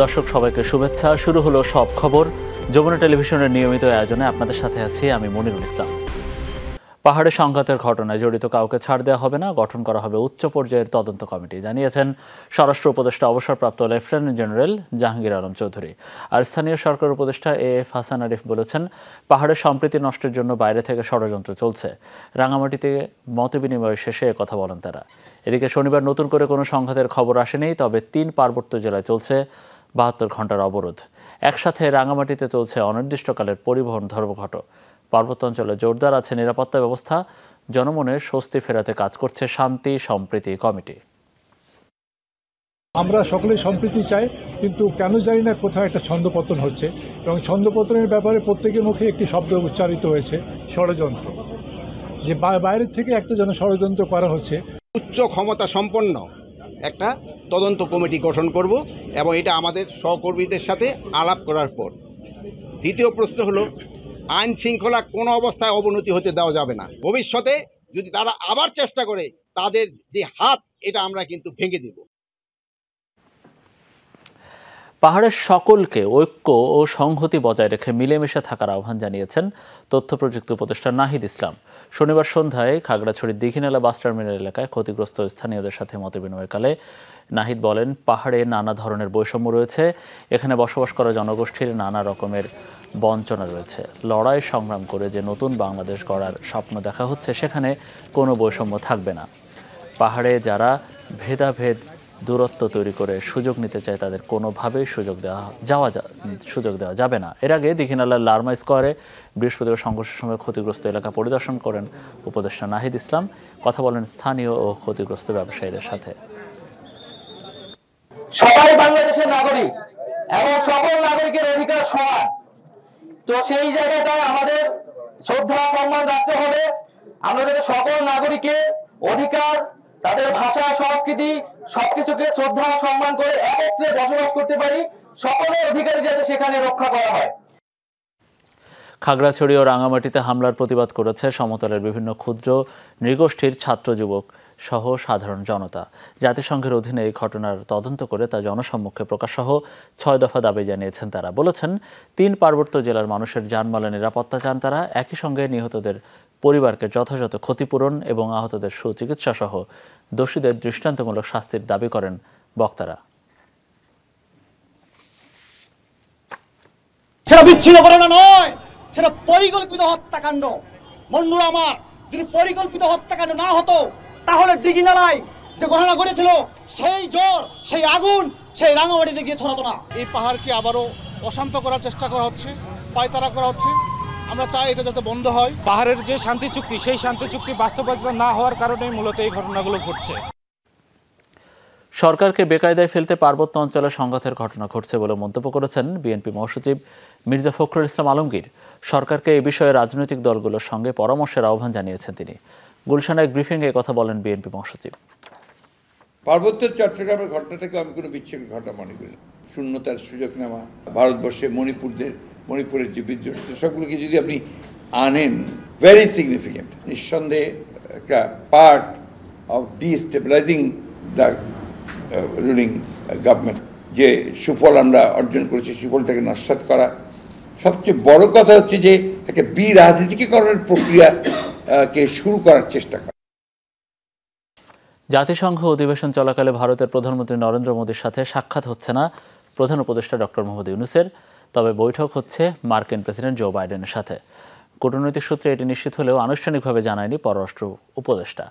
দর্শক সবাইকে শুভেচ্ছা। শুরু হলো সব খবর, যমুনা টেলিভিশনের নিয়মিত আয়োজনে আপনাদের সাথে আছি আমি মনিরুল ইসলাম। পাহাড়ে সংঘাতের ঘটনায় জড়িত কাউকে ছাড় দেওয়া হবে না, গঠন করা হবে উচ্চ পর্যায়ের তদন্ত কমিটি, জানিয়েছেন স্বরাষ্ট্র উপদেষ্টা অবসরপ্রাপ্ত লেফটেন্যান্ট জেনারেল জাহাঙ্গীর আলম চৌধুরী। আর স্থানীয় সরকার উপদেষ্টা এএফ হাসান আরিফ বলেছেন, পাহাড়ের সম্প্রীতি নষ্টের জন্য বাইরে থেকে ষড়যন্ত্র চলছে। রাঙামাটিতে মতবিনিময় শেষে কথা বলেন তারা। এদিকে শনিবার নতুন করে কোনো সংঘাতের খবর আসেনি, তবে 3 পার্বত্য জেলায় চলছে 72 ঘন্টার অবরোধ। একসাথে রাঙামাটিতে চলছে অনির্দিষ্টকালের পরিবহন ধর্মঘট। পার্বত্য অঞ্চলে জোরদার আছে নিরাপত্তা ব্যবস্থা। জনমনে স্বস্তি ফেরাতে কাজ করছে শান্তি সম্প্রীতি কমিটি। আমরা সকলেই সম্প্রীতি চাই, কিন্তু কেন জানি না কোথাও একটা ছন্দপতন হচ্ছে, এবং ছন্দপতনের ব্যাপারে প্রত্যেকের মুখে একটি শব্দ উচ্চারিত হয়েছে, ষড়যন্ত্র। যে বাইরের থেকে একটা যেন ষড়যন্ত্র করা হচ্ছে। উচ্চ ক্ষমতা সম্পন্ন একটা তদন্ত কমিটি গঠন করব, এবং এটা আমাদের সহকর্মীদের সাথে আলাপ করার পর। দ্বিতীয় প্রশ্ন হলো, আইন শৃঙ্খলা কোনো অবস্থায় অবনতি হতে দেওয়া যাবে না। ভবিষ্যতে যদি তারা আবার চেষ্টা করে, তাদের যে হাত, এটা আমরা কিন্তু ভেঙে দেব। পাহাড়ের সকলকে ঐক্য ও সংহতি বজায় রেখে মিলেমিশে থাকার আহ্বান জানিয়েছেন তথ্য প্রযুক্তি উপদেষ্টা নাহিদ ইসলাম। শনিবার সন্ধ্যায় খাগড়াছড়ির দীঘিনালা বাস টার্মিনাল এলাকায় ক্ষতিগ্রস্ত স্থানীয়দের সাথে মতবিনিময়কালে নাহিদ বলেন, পাহাড়ে নানা ধরনের বৈষম্য রয়েছে। এখানে বসবাস করা জনগোষ্ঠীর নানা রকমের বঞ্চনা রয়েছে। লড়াই সংগ্রাম করে যে নতুন বাংলাদেশ গড়ার স্বপ্ন দেখা হচ্ছে, সেখানে কোনো বৈষম্য থাকবে না। পাহাড়ে যারা ভেদাভেদ দূরত্ব তৈরি করে সুযোগ নিতে চায়, তাদের কোনোভাবেই সুযোগ দেওয়া যাবে না। এর আগে দীঘিনালার লারমা স্কোয়ারে বৃহস্পতিবার সংঘর্ষের সময় ক্ষতিগ্রস্ত এলাকা পরিদর্শন করেন উপদেষ্টা নাহিদ ইসলাম। কথা বলেন স্থানীয় ও ক্ষতিগ্রস্ত ব্যবসায়ীদের সাথে। সবাই বাংলাদেশের নাগরিক এবং সকল নাগরিকের অধিকার সমান। তো সেই জায়গাটায় আমাদের শ্রদ্ধা সম্মান রাখতে হবে। আমাদের সকল নাগরিকের অধিকার, তাদের ভাষা সংস্কৃতি সবকিছুকে শ্রদ্ধা সম্মান করে একত্রে বসবাস করতে পারি। সকলের অধিকার যাতে সেখানে রক্ষা করা হয়। খাগড়াছড়ি ও রাঙামাটিতে হামলার প্রতিবাদ করেছে সমতলের বিভিন্ন ক্ষুদ্র নৃগোষ্ঠীর ছাত্র যুবক সহ সাধারণ জনতা। জাতিসংঘের অধীনে এই ঘটনার তদন্ত করে তা জনসম্মুখে প্রকাশ সহ 6 দফা দাবি জানিয়েছেন তারা। বলেছেন, 3 পার্বত্য জেলার মানুষের জানমালের নিরাপত্তা চান তারা। একই সঙ্গে নিহতদের পরিবারকে যথাযথ ক্ষতিপূরণ এবং আহতদের সুচিকিৎসা সহ দোষীদের দৃষ্টান্তমূলক শাস্তির দাবি করেন বক্তারা। সেটা বিচ্ছিন্ন ঘটনা নয়, সেটা পরিকল্পিত হত্যাকাণ্ড। বন্ধুরা আমার, যদি পরিকল্পিত হত্যাকাণ্ড না হতো, তাহলে দীঘিনালায় যে ঘটনা ঘটেছিল, সেই জ্বর, সেই আগুন, সেই রাঙামাটিতে গিয়ে ছড়াতো না। এই পাহাড়কে আবারও অশান্ত করার চেষ্টা করা হচ্ছে, পায়তারা করা হচ্ছে। আমরা চাই এটা যাতে বন্ধ হয়। পাহাড়ের যে শান্তি চুক্তি, সেই শান্তি চুক্তি বাস্তবায়িত না হওয়ার কারণেই মূলত এই ঘটনাগুলো ঘটছে। সরকারকে বেকায়দায় ফেলতে পার্বত্য অঞ্চলে সংঘাতের ঘটনা ঘটছে বলে মন্তব্য করেছেন বিএনপি মহাসচিব মির্জা ফখরুল ইসলাম আলমগীর। সরকারকে এ বিষয়ে রাজনৈতিক দলগুলোর সঙ্গে পরামর্শের আহ্বান জানিয়েছেন তিনি। গুলশানে এক ব্রিফিংয়ে কথা বলেন বিএনপি মহাসচিব। পার্বত্য চট্টগ্রামের ঘটনাটাকে আমি কোনো বিচ্ছিন্ন ঘটনা মনে করি না। শূন্যতার সুযোগ নেওয়া, ভারতবর্ষে মণিপুরের যে বিদ্রোহ, সবগুলোকে যদি আপনি আনেন, ভেরি সিগনিফিক্যান্ট, নিঃসন্দেহে একটা part of destabilising the ruling government. যে সুফল আমরা অর্জন করেছি, সুফলটাকে নস্যাৎ করা। সবচেয়ে বড় কথা হচ্ছে যে একটা বিরাজনীতিকরণের প্রক্রিয়াকে শুরু করার চেষ্টা করা। জাতিসংঘ অধিবেশন চলাকালে ভারতের প্রধানমন্ত্রী নরেন্দ্র মোদীর সাথে সাক্ষাৎ হচ্ছে না প্রধান উপদেষ্টা ডক্টর মোহাম্মদ ইউনূসের, তবে বৈঠক হচ্ছে মার্কিন প্রেসিডেন্ট জো বাইডেনের সাথে। কূটনৈতিক সূত্রে এটি নিশ্চিত হলেও আনুষ্ঠানিকভাবে জানায়নি পররাষ্ট্র উপদেষ্টা।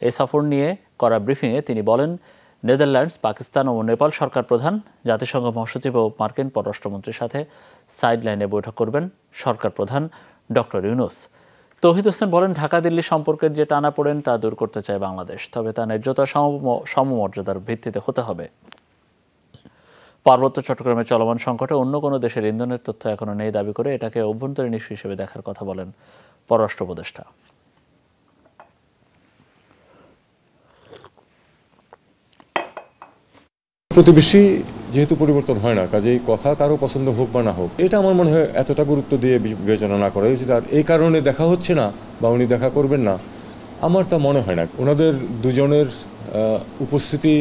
এই সফর নিয়ে করা ব্রিফিংয়ে তিনি বলেন, নেদারল্যান্ডস, পাকিস্তান ও নেপাল সরকার প্রধান জাতিসংঘ মহাসচিব ও মার্কিন পররাষ্ট্রমন্ত্রীর সাথে সাইডলাইনে বৈঠক করবেন সরকার প্রধান ডক্টর ইউনূস। তৌহিদ হোসেন বলেন, ঢাকা দিল্লি সম্পর্কের যে টানাপোড়েন তা দূর করতে চায় বাংলাদেশ, তবে তা ন্যায্যতা সমমর্যাদার ভিত্তিতে হতে হবে। পার্বত্য চট্টগ্রামের চলমান সংকটে অন্য কোনো দেশের ইন্ধনের তথ্য এখনো নেই দাবি করে এটাকে অভ্যন্তরীণ ইস্যু হিসেবে দেখার কথা বলেন পররাষ্ট্র উপদেষ্টা। প্রতিবেশী যেহেতু পরিবর্তন হয় না, কাজেই কথা কারো পছন্দ হোক বা না হোক, এটা আমার মনে হয় এতটা গুরুত্ব দিয়ে বিবেচনা না করা উচিত। আর এই কারণে দেখা হচ্ছে না বা উনি দেখা করবেন না, আমার তা মনে হয় না। ওনাদের দুজনের উপস্থিতি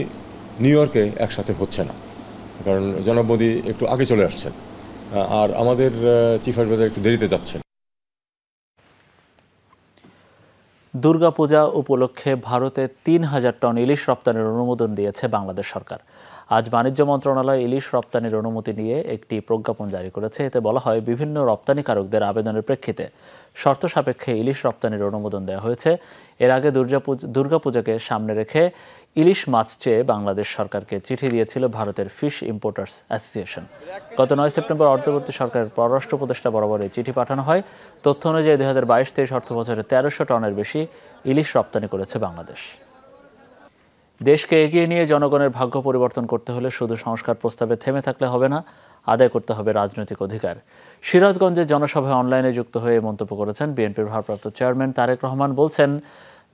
নিউ ইয়র্কে একসাথে হচ্ছে না, কারণ জনাব মোদি একটু আগে চলে আসছেন, আর আমাদের চিফ অ্যাডভাইজার একটু দেরিতে যাচ্ছেন। দুর্গাপূজা উপলক্ষে ভারতে ৩,০০০ টন ইলিশ রপ্তানির অনুমোদন দিয়েছে বাংলাদেশ সরকার। আজ বাণিজ্য মন্ত্রণালয় ইলিশ রপ্তানির অনুমতি নিয়ে একটি প্রজ্ঞাপন জারি করেছে। এতে বলা হয়, বিভিন্ন রপ্তানিকারকদের আবেদনের প্রেক্ষিতে শর্ত সাপেক্ষে ইলিশ রপ্তানির অনুমোদন দেওয়া হয়েছে। এর আগে দুর্গাপূজাকে সামনে রেখে ইলিশ মাছ চেয়ে বাংলাদেশ সরকারকে চিঠি দিয়েছিল ভারতের ফিশ ইম্পোর্টার্স অ্যাসোসিয়েশন। গত ৯ সেপ্টেম্বর অন্তর্বর্তী সরকারের পররাষ্ট্র উপদেষ্টা বরাবর এই চিঠি পাঠানো হয়। তথ্য অনুযায়ী ২০২২-২৩ অর্থবছরে ১৩০০ টনের বেশি ইলিশ রপ্তানি করেছে বাংলাদেশ। দেশকে এগিয়ে নিয়ে জনগণের ভাগ্য পরিবর্তন করতে হলে শুধু সংস্কার প্রস্তাবে থেমে থাকলে হবে না, আদায় করতে হবে রাজনৈতিক অধিকার। সিরাজগঞ্জের জনসভায় অনলাইনে যুক্ত হয়ে মন্তব্য করেছেন বিএনপির ভারপ্রাপ্ত চেয়ারম্যান তারেক রহমান। বলছেন,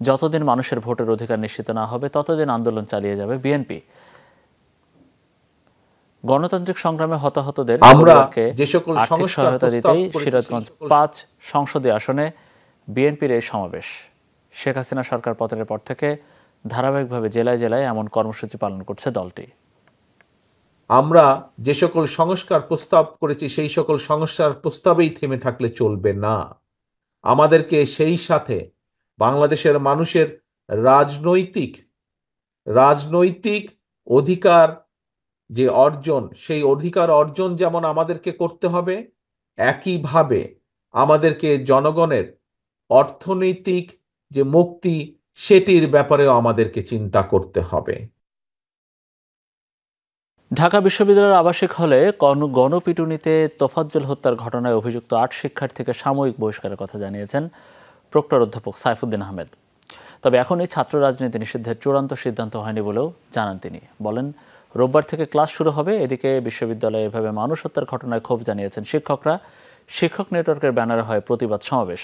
যতদিন মানুষের ভোটের অধিকার নিশ্চিত না হবে ততদিন আন্দোলন চালিয়ে যাবে বিএনপি। গণতান্ত্রিক সংগ্রামে হতাহতদের আর্থিক সহায়তা দিতেই সিরাজগঞ্জ ৫ সংসদীয় আসনে বিএনপির এই সমাবেশ। শেখ হাসিনা সরকার পতনের পর থেকে ধারাবাহিকভাবে জেলায় জেলায় এমন কর্মসূচি পালন করছে দলটি। আমরা যে সকল সংস্কার প্রস্তাব করেছি সেই সকল সংস্কার প্রস্তাবেই থেমে থাকলে চলবে না। আমাদেরকে সেই সাথে বাংলাদেশের মানুষের রাজনৈতিক অধিকার যে অর্জন, সেই অধিকার অর্জন যেমন আমাদেরকে করতে হবে, একইভাবে আমাদেরকে জনগণের অর্থনৈতিক যে মুক্তি সেটির ব্যাপারেও আমাদেরকে চিন্তা করতে হবে। ঢাকা বিশ্ববিদ্যালয়ের আবাসিক হলে গণপিটুনিতে তোফাজ্জল হত্যার ঘটনায় অভিযুক্ত ৮ শিক্ষার্থীকে সাময়িক বহিষ্কারের কথা জানিয়েছেন প্রক্টর অধ্যাপক সাইফুদ্দিন আহমেদ। তবে এখনই ছাত্র রাজনীতি নিষিদ্ধের চূড়ান্ত সিদ্ধান্ত হয়নি বলেও জানান তিনি। বলেন, রোববার থেকে ক্লাস শুরু হবে। এদিকে বিশ্ববিদ্যালয়ে এভাবে মানুষ হত্যার ঘটনায় ক্ষোভ জানিয়েছেন শিক্ষকরা। শিক্ষক নেটওয়ার্কের ব্যানারে হয় প্রতিবাদ সমাবেশ।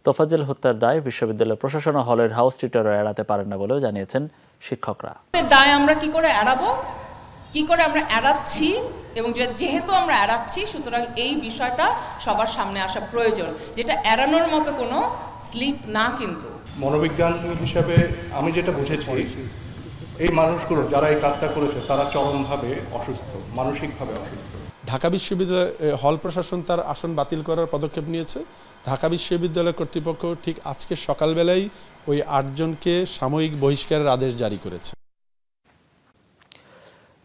তোফাজ্জল হত্যার দায় বিশ্ববিদ্যালয় প্রশাসন ও হলের হাউস টিউটররা এড়াতে পারেন না বলেও জানিয়েছেন শিক্ষকরা। দায় আমরা কি করে এড়াবো, কি করে আমরা এড়াচ্ছি, এবং যেহেতু আমরা এড়াচ্ছি সুতরাং এই বিষয়টা সবার সামনে আসা প্রয়োজন, যেটা এড়ানোর মতো কোনো স্লিপ না। কিন্তু মনোবিজ্ঞান হিসাবে আমি যেটা বুঝেছি, এই মানুষগুলো যারা এই কাজটা করেছে তারা চরমভাবে অসুস্থ, মানসিকভাবে অসুস্থ। ঢাকা বিশ্ববিদ্যালয় হল প্রশাসন তার আসন বাতিল করার পদক্ষেপ নিয়েছে। ঢাকা বিশ্ববিদ্যালয় কর্তৃপক্ষ ঠিক আজকে সকালবেলাই ওই ৮ জনকে সাময়িক বহিষ্কারের আদেশ জারি করেছে।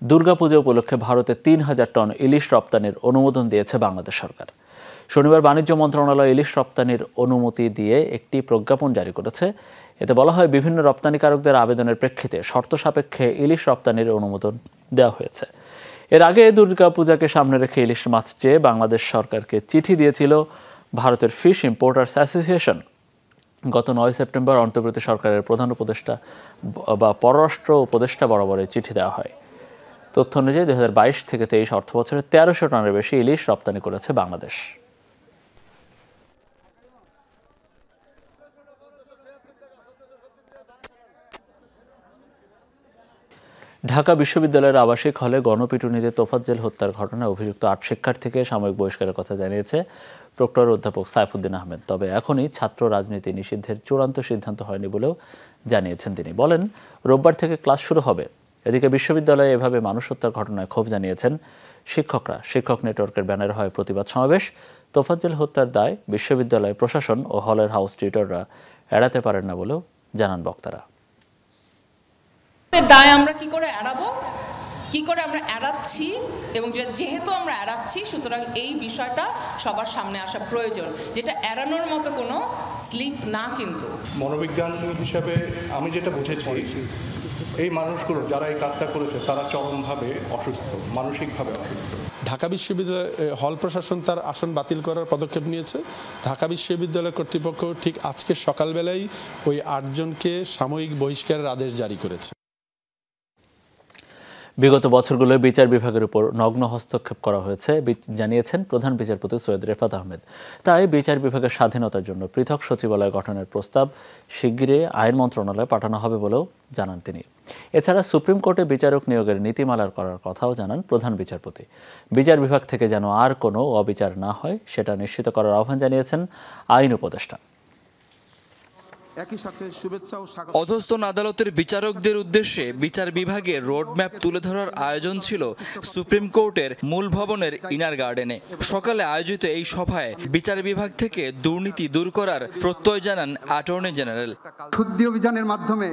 দুর্গাপূজা উপলক্ষে ভারতে ৩,০০০ টন ইলিশ রপ্তানির অনুমোদন দিয়েছে বাংলাদেশ সরকার। শনিবার বাণিজ্য মন্ত্রণালয় ইলিশ রপ্তানির অনুমতি দিয়ে একটি প্রজ্ঞাপন জারি করেছে। এতে বলা হয়, বিভিন্ন রপ্তানিকারকদের আবেদনের প্রেক্ষিতে শর্ত সাপেক্ষে ইলিশ রপ্তানির অনুমোদন দেওয়া হয়েছে। এর আগে দুর্গাপূজাকে সামনে রেখে ইলিশ মাছ চেয়ে বাংলাদেশ সরকারকে চিঠি দিয়েছিল ভারতের ফিশ ইম্পোর্টার্স অ্যাসোসিয়েশন। গত ৯ সেপ্টেম্বর অন্তর্বর্তী সরকারের প্রধান উপদেষ্টা বা পররাষ্ট্র উপদেষ্টা বরাবর চিঠি দেওয়া হয়। তথ্য অনুযায়ী ২০২২-২৩ অর্থবছরে ১৩০০ টনের বেশি ইলিশ রপ্তানি করেছে বাংলাদেশ। ঢাকা বিশ্ববিদ্যালয়ের আবাসিক হলে গণপিটুনিতে তোফাজ্জল হত্যার ঘটনায় অভিযুক্ত ৮ শিক্ষার্থীকে সাময়িক বহিষ্কারের কথা জানিয়েছে প্রক্টর অধ্যাপক সাইফুদ্দিন আহমেদ। তবে এখনই ছাত্র রাজনীতি নিষিদ্ধের চূড়ান্ত সিদ্ধান্ত হয়নি বলেও জানিয়েছেন তিনি। বলেন, রোববার থেকে ক্লাস শুরু হবে। এদিকে বিশ্ববিদ্যালয়ে এভাবে মানুষ হত্যার ঘটনায় ক্ষোভ জানিয়েছেন শিক্ষকরা। শিক্ষক নেটওয়ার্কের ব্যানারে হয় প্রতিবাদ সমাবেশ। তোফাজ্জল হত্যার দায় বিশ্ববিদ্যালয় প্রশাসন ও হলের হাউস টিউটররা এড়াতে পারেন না বলেও জানান বক্তারা। দায় আমরা কি করে এড়াবো, কি করে আমরা এড়াচ্ছি, এবং যেহেতু আমরা এড়াচ্ছি সুতরাং এই বিষয়টা সবার সামনে আসা প্রয়োজন, যেটা এড়ানোর মতো কোনো স্লিপ না। কিন্তু মনোবিজ্ঞান হিসাবে আমি যেটা বুঝেছি, এই মানুষগুলো যারা এই কাজটা করেছে তারা চরমভাবে অসুস্থ, মানসিকভাবে অসুস্থ। ঢাকা বিশ্ববিদ্যালয় হল প্রশাসন তার আসন বাতিল করার পদক্ষেপ নিয়েছে। ঢাকা বিশ্ববিদ্যালয় কর্তৃপক্ষ ঠিক আজকে সকালবেলাই ওই ৮ জনকে সাময়িক বহিষ্কারের আদেশ জারি করেছে। বিগত বছরগুলোয় বিচার বিভাগের উপর নগ্ন হস্তক্ষেপ করা হয়েছে জানিয়েছেন প্রধান বিচারপতি সৈয়দ রেফাত আহমেদ। তাই বিচার বিভাগের স্বাধীনতার জন্য পৃথক সচিবালয় গঠনের প্রস্তাব শিগগিরই আইন মন্ত্রণালয়ে পাঠানো হবে বলেও জানান তিনি। এছাড়া সুপ্রিম কোর্টে বিচারক নিয়োগের নীতিমালার করার কথাও জানান প্রধান বিচারপতি। বিচার বিভাগ থেকে যেন আর কোনো অবিচার না হয় সেটা নিশ্চিত করার আহ্বান জানিয়েছেন আইন উপদেষ্টা। একই সাথে শুভেচ্ছা ও স্বাগত। অধস্তন আদালতের বিচারকদের উদ্দেশ্যে বিচার বিভাগের রোডম্যাপ তুলে ধরার আয়োজন ছিল সুপ্রিম কোর্টের মূল ভবনের ইনার গার্ডেনে। সকালে আয়োজিত এই সভায় বিচার বিভাগ থেকে দুর্নীতি দূর করার প্রত্যয় জানান অ্যাটর্নি জেনারেল। শুদ্ধি অভিযানের মাধ্যমে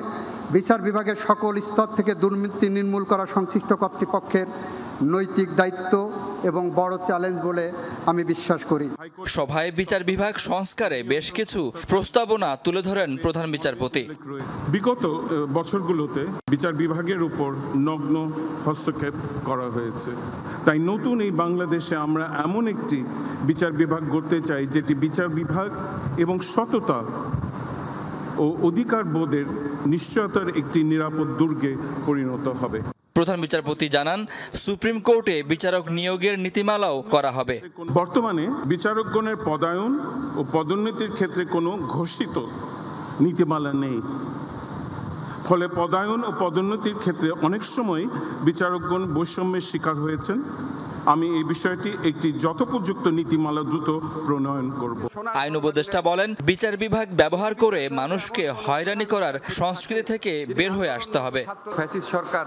বিচার বিভাগের সকল স্তর থেকে দুর্নীতি নির্মূল করা সংশ্লিষ্ট কর্তৃপক্ষের নৈতিক দায়িত্ব এবং বড় চ্যালেঞ্জ বলে আমি বিশ্বাস করি। সভায় বিচার বিভাগ সংস্কারে বেশ কিছু প্রস্তাবনা তুলে ধরেন প্রধান বিচারপতি। বিগত বছরগুলোতে বিচার বিভাগের উপর নগ্ন হস্তক্ষেপ করা হয়েছে, তাই নতুন এই বাংলাদেশে আমরা এমন একটি বিচার বিভাগ গড়তে চাই যেটি বিচার বিভাগ এবং সততা ও অধিকার বোধের নিশ্চয়তার একটি নিরাপদ দুর্গে পরিণত হবে। প্রধান বিচারপতি জানান, সুপ্রিম কোর্টে বিচারক নিয়োগের নীতিমালাও করা হবে। বর্তমানে বিচারকগণের পদায়ন ও পদোন্নতির ক্ষেত্রে কোনো ঘোষিত নীতিমালা নেই, ফলে পদায়ন ও পদোন্নতির ক্ষেত্রে অনেক সময় বিচারকগণ বৈষম্যের শিকার হয়েছেন। আমি এই বিষয়টি একটি যথোপযুক্ত নীতিমালা দ্রুত প্রণয়ন করব। আইন উপদেষ্টা বলেন, বিচার বিভাগ ব্যবহার করে মানুষকে হয়রানি করার সংস্কৃতি থেকে বের হয়ে আসতে হবে। ফ্যাসিস্ট সরকার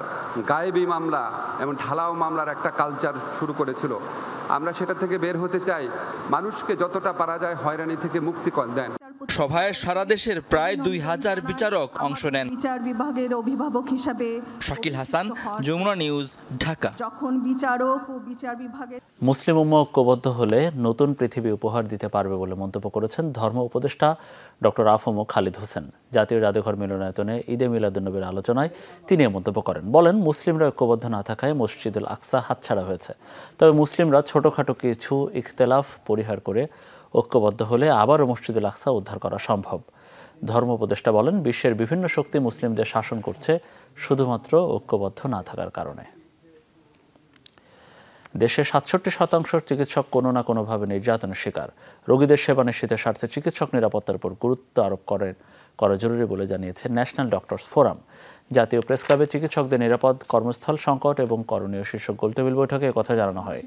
গায়েবী মামলা এবং ঢালাও মামলার একটা কালচার শুরু করেছিল, আমরা সেটা থেকে বের হতে চাই। মানুষকে যতটা পারা যায় হয়রানি থেকে মুক্তি দেন। সভায় সারা দেশের প্রায় 2000 বিচারক অংশ নেন। বিচার বিভাগের অভিভাবক হিসাবে শাকিল হাসান, যমুনা নিউজ, ঢাকা। যখন বিচারক ও বিচার বিভাগের মুসলিম উম্মাহ ঐক্যবদ্ধ হলে নতুন পৃথিবী উপহার দিতে পারবে বলে মন্তব্য করেছেন ধর্ম উপদেষ্টা ডক্টর আফম খালিদ হোসেন। জাতীয় জাদুঘর মিলনায়তনে ঈদে মিলাদুন্নবীর আলোচনায় তিনি মন্তব্য করেন। বলেন, মুসলিমরা ঐক্যবদ্ধ না থাকায় মসজিদুল আকসা হাতছাড়া হয়েছে। তবে মুসলিমরা ছোটখাটো কিছু ইখতিলাফ পরিহার করে ঐক্যবদ্ধ হলে আবারও মসজিদুল আকসা উদ্ধার করা সম্ভব। ধর্ম উপদেষ্টা বলেন, বিশ্বের বিভিন্ন শক্তি মুসলিমদের শাসন করছে শুধুমাত্র ঐক্যবদ্ধ না থাকার কারণে। দেশে 67% চিকিৎসক কোনো না কোনোভাবে নির্যাতনের শিকার। রোগীদের সেবা নিশ্চিতের স্বার্থে চিকিৎসক নিরাপত্তার উপর গুরুত্ব আরোপ করা জরুরি বলে জানিয়েছে ন্যাশনাল ডক্টরস ফোরাম। জাতীয় প্রেস ক্লাবে চিকিৎসকদের নিরাপদ কর্মস্থল সংকট এবং করণীয় শীর্ষক গোলটেবিল বৈঠকে কথা জানানো হয়।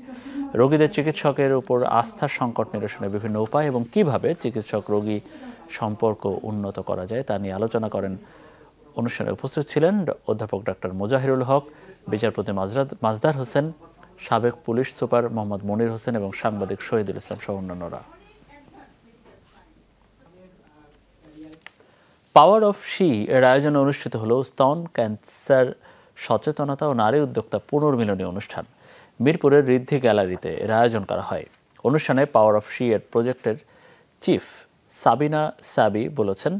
রোগীদের চিকিৎসকের উপর আস্থার সংকট নিরসনের বিভিন্ন উপায় এবং কিভাবে চিকিৎসক রোগী সম্পর্ক উন্নত করা যায় তা নিয়ে আলোচনা করেন। অনুষ্ঠানে উপস্থিত ছিলেন অধ্যাপক ডক্টর মোজাহিরুল হক, বিচারপতি মাজদার হোসেন, সাবেক পুলিশ সুপার মোহাম্মদ মনির হোসেন এবং সাংবাদিক শহীদুল ইসলাম সহ অন্যান্যরা। পাওয়ার অফ শি এর আয়োজনে অনুষ্ঠিত হল স্তন ক্যান্সার সচেতনতা ও নারী উদ্যোক্তা পুনর্মিলনী অনুষ্ঠান। মিরপুরের ঋদ্ধি গ্যালারিতে এর আয়োজন করা হয়। অনুষ্ঠানে পাওয়ার অফ শি এর প্রজেক্টের চিফ সাবিনা সাবি বলেছেন,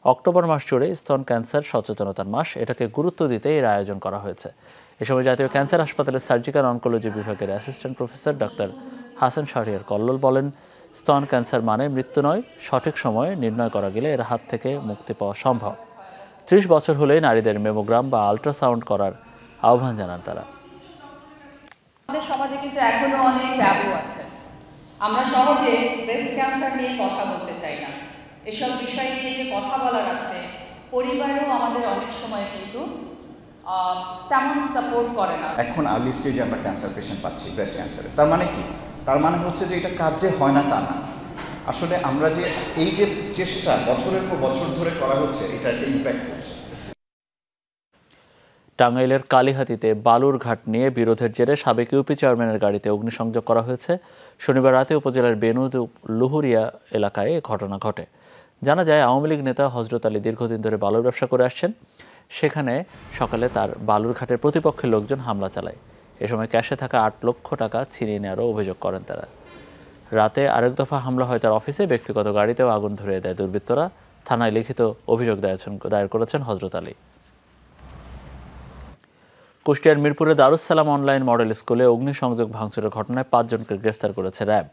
অক্টোবর মাস জুড়ে স্তন ক্যান্সার সচেতনতার মাস, এটাকে গুরুত্ব দিতে এর আয়োজন করা হয়েছে। এ সময় জাতীয় ক্যান্সার হাসপাতালের সার্জিক্যাল অনকোলজি বিভাগের assistant professor doctor Hasan Shahriar Kallol বলেন, স্তন ক্যান্সার মানে মৃত্যু নয়, সঠিক সময়ে নির্ণয় করা গেলে এর হাত থেকে মুক্তি পাওয়া সম্ভব। 30 বছর হলে নারীদের মেমোগ্রাম বা আল্ট্রাসাউন্ড করার আহ্বান জানান তারা। আমাদের সমাজে কিন্তু এখনো অনেক ট্যাবু আছে। আমরা সহজে ব্রেস্ট ক্যান্সার নিয়ে কথা বলতে চাই না। এসব বিষয় নিয়ে যে কথা বলার আছে, পরিবারেও আমাদের অনেক সময় কিন্তু তেমন সাপোর্ট করে না। এখন আর্লি স্টেজে আমরা ক্যান্সার পেশেন্ট পাচ্ছি ব্রেস্ট ক্যান্সারে। তার মানে কি? তার মানে হচ্ছে যে এটা কাজ যে হয় না তা না। আসলে আমরা যে এই যে চেষ্টা বছরের পর বছর ধরে করা হচ্ছে, এটা একটা ইম্প্যাক্ট করছে। টাঙ্গাইলের কালীহাতিতে বালুর ঘাট নিয়ে বিরোধের জেরে সাবেক ইউপি চেয়ারম্যানের গাড়িতে অগ্নিসংযোগ করা হয়েছে। শনিবার রাতে উপজেলার বেনু লুহুরিয়া এলাকায় এ ঘটনা ঘটে। জানা যায়, আওয়ামী লীগ নেতা হযরত আলী দীর্ঘদিন ধরে বালুর ব্যবসা করে আসছেন। সেখানে সকালে তার বালুর ঘাটের প্রতিপক্ষের লোকজন হামলা চালায়। এ সময় ক্যাশে থাকা 8 লক্ষ টাকা ছিনিয়ে নেওয়ারও অভিযোগ করেন তারা। রাতে আরেক দফা হামলা হয় তার অফিসে। ব্যক্তিগত গাড়িতেও আগুন ধরিয়ে দেয় দুর্বৃত্তরা। থানায় লিখিত অভিযোগ দায়ের করেছেন হযরত আলী। কুষ্টিয়ার মিরপুরে দারুস সালাম অনলাইন মডেল স্কুলে অগ্নিসংযোগ ভাঙচুরের ঘটনায় 5 জনকে গ্রেফতার করেছে র্যাব।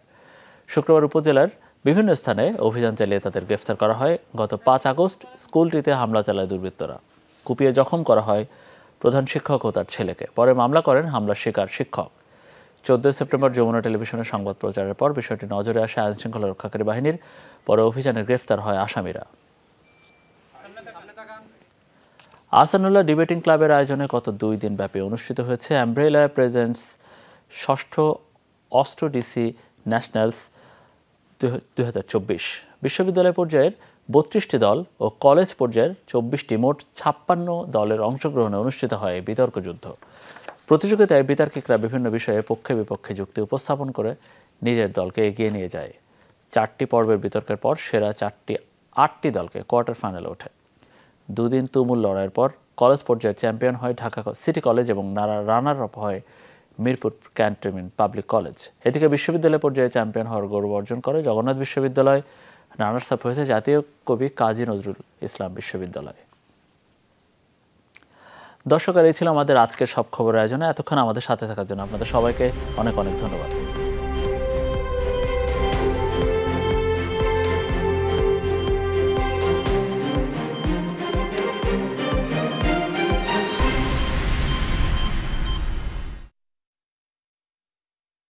শুক্রবার উপজেলার বিভিন্ন স্থানে অভিযান চালিয়ে তাদের গ্রেফতার করা হয়। গত 5 আগস্ট স্কুলটিতে হামলা চালায় দুর্বৃত্তরা। কুপিয়ে জখম করা হয় প্রধান শিক্ষক ও তার ছেলেকে। পরে মামলা করেন হামলার শিকার শিক্ষক। 14 সেপ্টেম্বর যমুনা টেলিভিশনের সংবাদ প্রচারের পর বিষয়টি নজরে আসে আইনশৃঙ্খলা রক্ষাকারী বাহিনীর। পরে অভিযানে গ্রেফতার হয় আসামিরা। আহসানুল্লাহ ডিবেটিং ক্লাবের আয়োজনে গত 2 দিন ব্যাপী অনুষ্ঠিত হয়েছে অ্যাম্ব্রেলা প্রেজেন্টস 6ষ্ঠ অস্ট্রো ডিসি ন্যাশনালস 2024। বিশ্ববিদ্যালয় পর্যায়ের 32টি দল ও কলেজ পর্যায়ের 24টি মোট 56 দলের অংশগ্রহণে অনুষ্ঠিত হয় এই বিতর্ক যুদ্ধ। প্রতিযোগিতায় বিতার্কিকরা বিভিন্ন বিষয়ে পক্ষে বিপক্ষে যুক্তি উপস্থাপন করে নিজের দলকে এগিয়ে নিয়ে যায়। 4টি পর্বের বিতর্কের পর সেরা 8টি দলকে কোয়ার্টার ফাইনালে ওঠে। দুদিন তুমুল লড়াইয়ের পর কলেজ পর্যায়ের চ্যাম্পিয়ন হয় ঢাকা সিটি কলেজ এবং রানার আপ হয় মিরপুর ক্যান্টনমেন্ট পাবলিক কলেজ। এদিকে বিশ্ববিদ্যালয় পর্যায়ে চ্যাম্পিয়ন হওয়ার গৌরব অর্জন করে জগন্নাথ বিশ্ববিদ্যালয়। রানার্স আপ হয়েছে জাতীয় কবি কাজী নজরুল ইসলাম বিশ্ববিদ্যালয়। দর্শক, এই ছিল আমাদের আজকের সব খবর আয়োজনে। এতক্ষণ আমাদের সাথে থাকার জন্য আপনাদের সবাইকে অনেক অনেক ধন্যবাদ।